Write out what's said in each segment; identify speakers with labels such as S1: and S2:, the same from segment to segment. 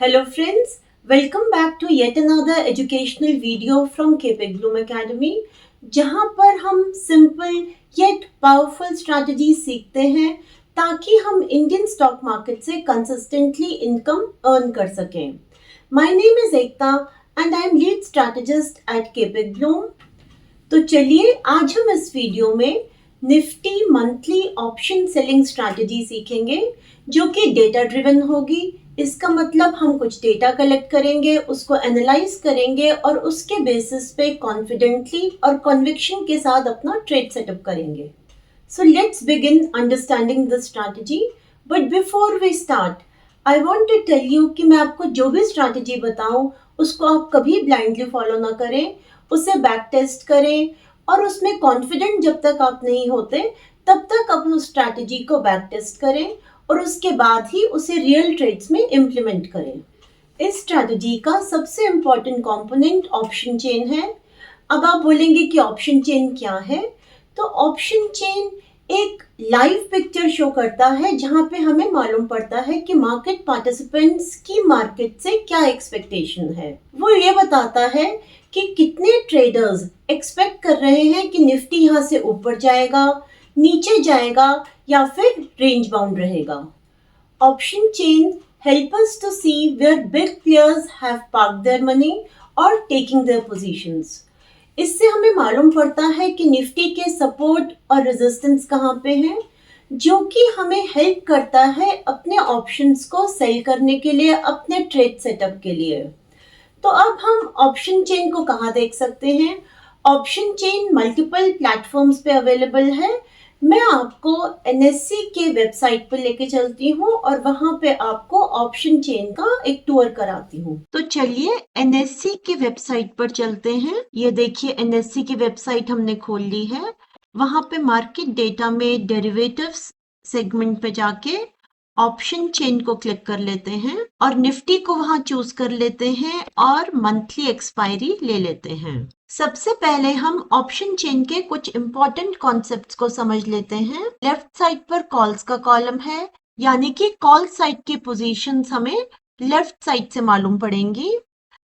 S1: Hello friends, welcome back to yet another educational video from KP Bloom Academy, जहां पर हम simple yet powerful strategy सीखते हैं ताकि हम इंडियन स्टॉक मार्केट से कंसिस्टेंटली इनकम अर्न कर सकें। My name is Ekta and I am lead strategist at KP Bloom। तो चलिए आज हम इस वीडियो में Nifty monthly option selling strategy सीखेंगे जो कि डेटा ड्रिवन होगी। इसका मतलब हम कुछ डेटा कलेक्ट करेंगे, उसको एनालाइज करेंगे और उसके बेसिस पे कॉन्फिडेंटली और कन्विक्शन के साथ अपना ट्रेड सेटअप करेंगे। So let's begin understanding this strategy. But before we start, I want to tell you कि मैं आपको जो भी स्ट्रैटेजी बताऊं उसको आप कभी ब्लाइंडली फॉलो ना करें, उसे बैक टेस्ट करें और उसमें कॉन्फिडेंट जब तक आप नहीं होते तब तक आप उस स्ट्रैटेजी को बैक टेस्ट करें और उसके बाद ही उसे रियल ट्रेड्स में इम्प्लीमेंट करें। इस स्ट्रैटेजी का सबसे इम्पॉर्टेंट कंपोनेंट ऑप्शन चेन है। अब आप बोलेंगे कि ऑप्शन चेन क्या है? तो ऑप्शन चेन एक लाइव पिक्चर शो करता है जहां पे हमें मालूम पड़ता है कि मार्केट पार्टिसिपेंट्स की मार्केट से क्या एक्सपेक्टेशन है। वो ये बताता है कि कितने ट्रेडर्स एक्सपेक्ट कर रहे हैं कि निफ्टी यहां से ऊपर जाएगा, नीचे जाएगा या फिर रेंज बाउंड रहेगा। Option chain help us to see where big players have parked their money or taking their positions। इससे हमें मालूम पड़ता है कि निफ्टी के सपोर्ट और रेजिस्टेंस कहाँ पे हैं, जो कि हमें हेल्प करता है अपने ऑप्शंस को सेल करने के लिए, अपने ट्रेड सेटअप के लिए। तो अब हम ऑप्शन चेन को कहाँ देख सकते हैं? ऑप्शन चेन मल्टीपल प्लेटफॉर्म्स पे अवेलेबल है। मैं आपको एनएससी के वेबसाइट पर लेके चलती हूँ और वहां पे आपको ऑप्शन चेन का एक टूर कराती हूँ। तो चलिए एनएससी के वेबसाइट पर चलते हैं। ये देखिए एनएससी की वेबसाइट हमने खोल ली है। वहां पे मार्केट डेटा में डेरिवेटिव्स सेगमेंट पे जाके ऑप्शन चेन को क्लिक कर लेते हैं और निफ्टी को वहां चूज कर लेते हैं और मंथली एक्सपायरी ले लेते हैं। सबसे पहले हम ऑप्शन चेन के कुछ इंपॉर्टेंट कॉन्सेप्ट्स को समझ लेते हैं। लेफ्ट साइड पर कॉल्स का कॉलम है, यानी कि कॉल साइड की पोजीशंस हमें लेफ्ट साइड से मालूम पड़ेंगी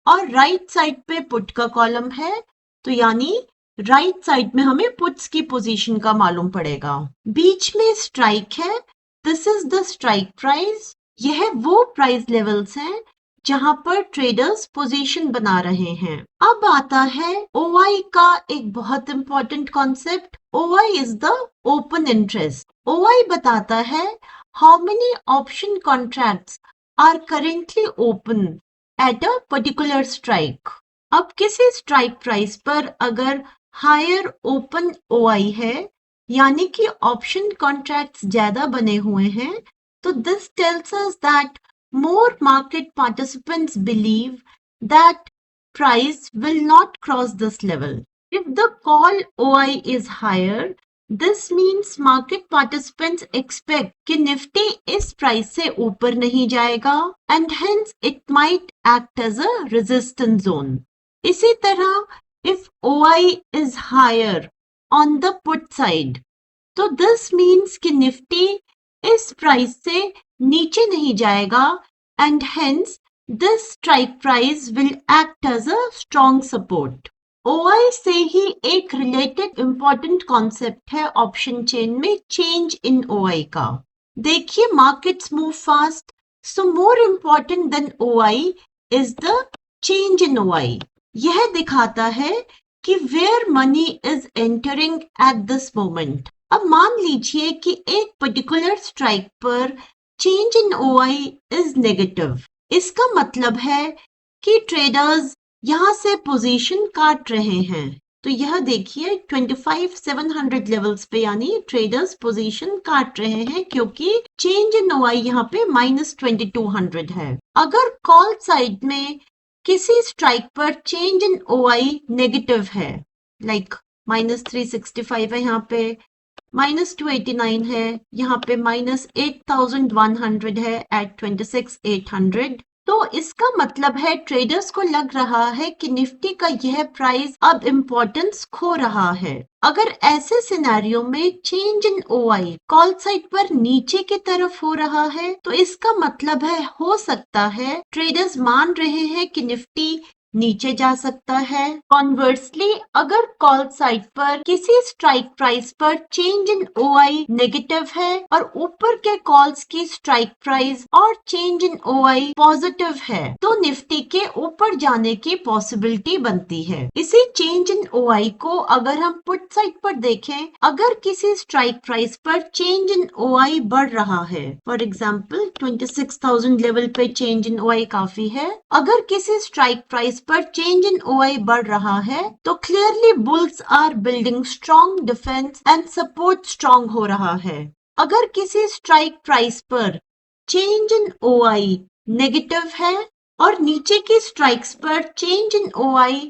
S1: और राइट साइड पे पुट का कॉलम है, तो यानी राइट साइड में हमें पुट्स की पोजीशन का मालूम पड़ेगा। बीच में स्ट्राइक है, this is the strike price. यह वो प्राइस लेवल्स हैं जहां पर ट्रेडर्स पोजीशन बना रहे हैं। अब आता है ओआई का एक बहुत important concept. OI is the open interest. OI बताता है how many option contracts are currently open at a particular strike. अब किसी स्ट्राइक प्राइस पर अगर हायर ओपन ओआई है, यानी कि ऑप्शन कॉन्ट्रैक्ट्स ज्यादा बने हुए हैं, तो this tells us that more market participants believe that price will not cross this level. If the call OI is higher, this means market participants expect कि Nifty इस प्राइस से ऊपर नहीं जाएगा and hence it might act as a resistance zone. इसी तरह if OI is higher on the put side, तो this means कि निफ्टी इस प्राइस से नीचे नहीं जाएगा and hence this strike price will act as a strong support. OI से ही एक रिलेटेड इंपॉर्टेंट कॉन्सेप्ट है ऑप्शन चेन में, चेंज इन OI का। देखिए markets move fast, so more important than OI is the change in OI। यह दिखाता है कि where money is entering at this moment. अब मान लीजिए कि एक पर्टिकुलर स्ट्राइक पर change in OI is negative. इसका मतलब है कि ट्रेडर्स यहां से पोजीशन काट रहे हैं। तो यह देखिए 25,700 लेवल्स पे, यानी ट्रेडर्स पोजीशन काट रहे हैं क्योंकि चेंज इन OI यहाँ पे -2200 है। अगर कॉल साइड में किसी स्ट्राइक पर चेंज इन OI नेगेटिव है, लाइक -365 है, यहाँ पे -289 है, यहाँ पे -8100 है एट 26,800, तो इसका मतलब है ट्रेडर्स को लग रहा है कि निफ्टी का यह प्राइस अब इम्पोर्टेंस खो रहा है। अगर ऐसे सिनेरियो में change in OI call side पर नीचे की तरफ हो रहा है तो इसका मतलब है हो सकता है ट्रेडर्स मान रहे हैं कि निफ्टी नीचे जा सकता है। कॉन्वर्सली अगर कॉल साइड पर किसी स्ट्राइक प्राइस पर चेंज इन ओआई नेगेटिव है और ऊपर के कॉल्स की स्ट्राइक प्राइस और चेंज इन ओआई पॉजिटिव है तो निफ्टी के ऊपर जाने की पॉसिबिलिटी बनती है। इसी चेंज इन ओआई को अगर हम पुट साइड पर देखें, अगर किसी स्ट्राइक प्राइस पर चेंज इन ओआई बढ़ रहा है, फॉर एग्जाम्पल 26,000 लेवल पे चेंज इन ओआई काफी है, अगर किसी स्ट्राइक प्राइस पर चेंज इन ओआई बढ़ रहा है तो clearly bulls are building strong defence and support strong हो रहा है। अगर किसी स्ट्राइक प्राइस पर चेंज इन ओआई नेगेटिव है और नीचे की स्ट्राइक्स पर चेंज इन ओआई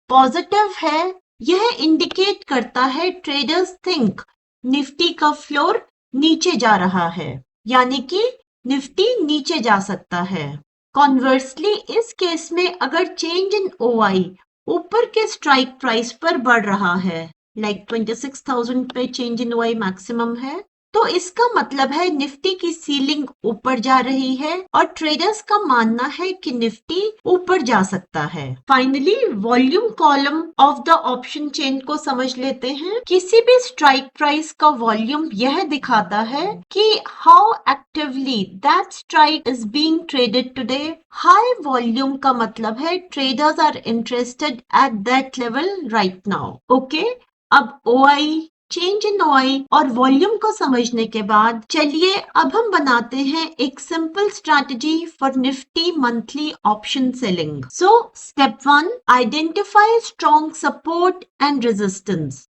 S1: पॉजिटिव है, यह इंडिकेट करता है ट्रेडर्स थिंक निफ्टी का फ्लोर नीचे जा रहा है, यानी कि निफ्टी नीचे जा सकता है। कॉन्वर्सली इस केस में अगर चेंज इन ओआई ऊपर के स्ट्राइक प्राइस पर बढ़ रहा है, लाइक 26,000 पे चेंज इन ओआई मैक्सिमम है, तो इसका मतलब है निफ्टी की सीलिंग ऊपर जा रही है और ट्रेडर्स का मानना है कि निफ्टी ऊपर जा सकता है। Finally volume column of the option chain को समझ लेते हैं। किसी भी स्ट्राइक प्राइस का वॉल्यूम यह दिखाता है कि how actively that strike is being traded today. High volume का मतलब है traders are interested at that level right now. Okay, अब ओआई, चेंज इन ओआई और वॉल्यूम को समझने के बाद चलिए अब हम बनाते हैं एक simple strategy for Nifty monthly option selling. So step 1, identify strong support and resistance.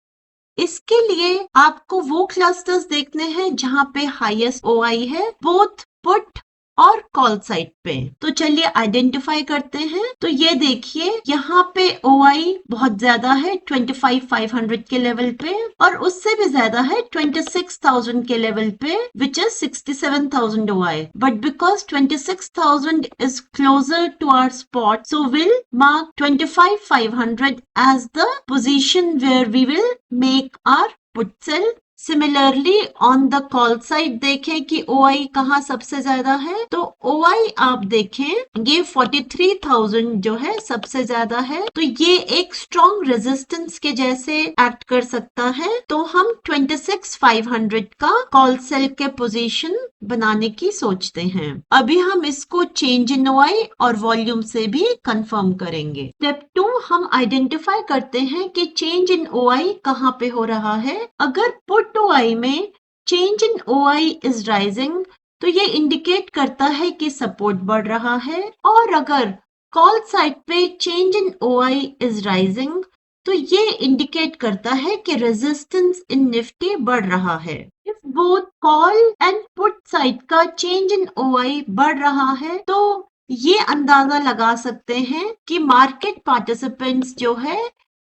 S1: इसके लिए आपको वो क्लस्टर्स देखने हैं जहां पे हाईएस्ट ओआई है, बोथ पुट और कॉल साइड पे। तो चलिए आइडेंटिफाई करते हैं। तो ये देखिए यहाँ पे ओआई बहुत ज्यादा है 25,500 के लेवल पे और उससे भी ज्यादा है 26,000 के लेवल पे, which is 67,000 OI. But because 26,000 is closer to our spot, so we'll mark 25,500 as the position where we will make our put sell। Similarly on the call side देखें कि ओआई कहाँ सबसे ज्यादा है, तो ओआई आप देखें ये 43,000 जो है सबसे ज्यादा है, तो ये एक स्ट्रॉन्ग रेजिस्टेंस के जैसे एक्ट कर सकता है। तो हम 26,500 का कॉल सेल के पोजीशन बनाने की सोचते हैं। अभी हम इसको चेंज इन ओआई और वॉल्यूम से भी कंफर्म करेंगे। स्टेप 2, हम आइडेंटिफाई करते हैं कि चेंज इन ओआई कहाँ पे हो रहा है। अगर पुट ओआई में change in OI is rising तो ये इंडिकेट करता है कि सपोर्ट बढ़ रहा है, और अगर कॉल साइड पे change in OI is rising तो ये इंडिकेट करता है कि रेजिस्टेंस इन निफ्टी बढ़ रहा है। If both call and put side का चेंज इन ओआई बढ़ रहा है तो ये अंदाजा लगा सकते हैं कि मार्केट पार्टिसिपेंट्स जो है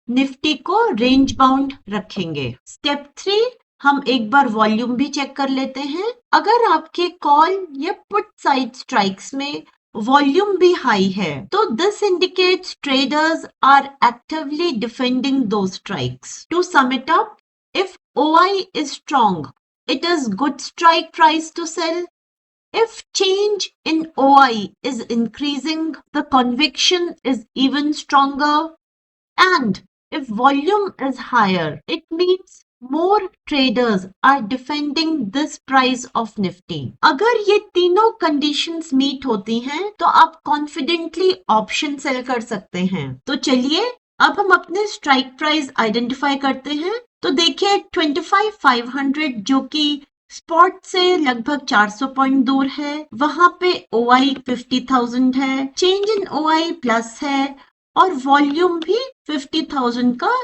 S1: निफ्टी को रेंज बाउंड रखेंगे। स्टेप 3, हम एक बार वॉल्यूम भी चेक कर लेते हैं। अगर आपके कॉल या पुट साइड स्ट्राइक्स में वॉल्यूम भी हाई है तो this indicates traders are actively defending दो strikes. To sum it up, if OI is strong, it is good strike price to sell. If change in OI is increasing, the conviction is even stronger. And if volume is higher, it means more traders are defending this price of Nifty. अगर ये तीनों conditions meet होती हैं तो आप confidently option sell कर सकते हैं। तो चलिए अब हम अपने strike price identify करते हैं। तो देखिए 25,500 जो कि स्पॉट से लगभग 400 पॉइंट दूर है, वहां पे OI 50,000 है, चेंज इन OI प्लस है और वॉल्यूम भी 50,000 का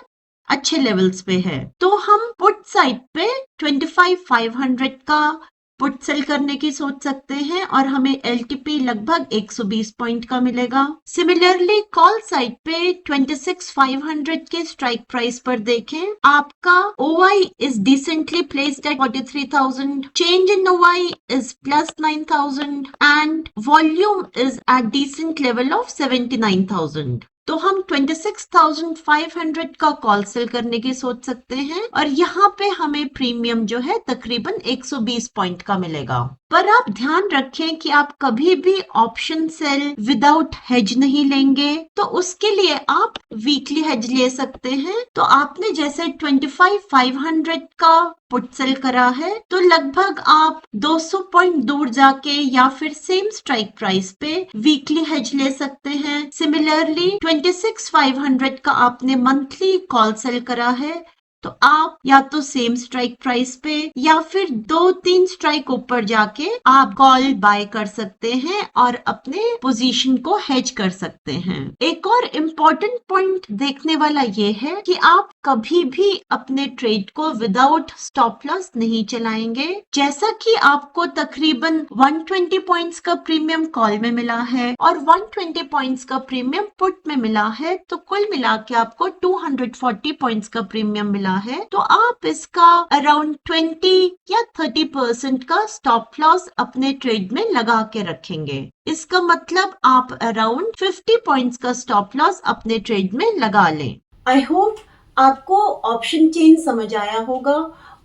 S1: अच्छे लेवल्स पे है। तो हम पुट साइड पे 25,500 का पुट सेल करने की सोच सकते हैं और हमें LTP लगभग 120 पॉइंट का मिलेगा। सिमिलरली कॉल साइड पे 26,500 के स्ट्राइक प्राइस पर देखें, आपका OI is decently placed at 43,000, change in OI is plus 9,000 and volume is at decent level of 79,000। तो हम 26,500 का कॉल सेल करने की सोच सकते हैं और यहाँ पे हमें प्रीमियम जो है तकरीबन 120 पॉइंट का मिलेगा। पर आप ध्यान रखें कि आप कभी भी ऑप्शन सेल विदाउट हेज नहीं लेंगे, तो उसके लिए आप वीकली हेज ले सकते हैं। तो आपने जैसे 25,500 का पुट सेल करा है, तो लगभग आप 200 पॉइंट दूर जाके या फिर सेम स्ट्राइक प्राइस पे वीकली हेज ले सकते हैं। सिमिलरली 26,500 का आपने मंथली कॉल सेल करा है, तो आप या तो सेम स्ट्राइक प्राइस पे या फिर 2-3 स्ट्राइक ऊपर जाके आप कॉल बाय कर सकते हैं और अपने पोजीशन को हेज कर सकते हैं। एक और इम्पोर्टेंट पॉइंट देखने वाला ये है कि आप कभी भी अपने ट्रेड को विदाउट स्टॉप लॉस नहीं चलाएंगे। जैसा कि आपको तकरीबन 120 पॉइंट्स का प्रीमियम कॉल में मिला है और 120 पॉइंट्स का प्रीमियम पुट में मिला है, तो कुल मिला के आपको 240 पॉइंट्स का प्रीमियम मिला है। तो आप इसका अराउंड 20 या 30% का स्टॉप लॉस अपने ट्रेड में लगा के रखेंगे। इसका मतलब आप अराउंड 50 पॉइंट्स का स्टॉप लॉस अपने ट्रेड में लगा लें। आई होप आपको ऑप्शन चेन समझ आया होगा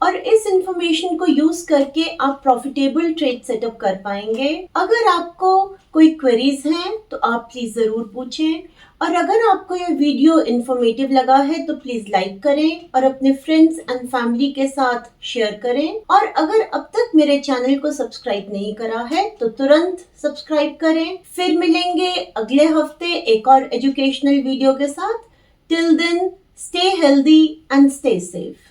S1: और इस इंफॉर्मेशन को यूज करके आप प्रॉफिटेबल ट्रेड सेटअप कर पाएंगे। अगर आपको कोई क्वेरीज हैं तो आप प्लीज जरूर पूछें, और अगर आपको यह वीडियो इंफॉर्मेटिव लगा है तो प्लीज लाइक करें और अपने फ्रेंड्स एंड फैमिली के साथ शेयर करें। और अगर अब तक मेरे चैनल को सब्सक्राइब नहीं करा है तो तुरंत सब्सक्राइब करें। फिर मिलेंगे अगले हफ्ते एक और एजुकेशनल वीडियो के साथ। Till then, stay healthy and stay safe.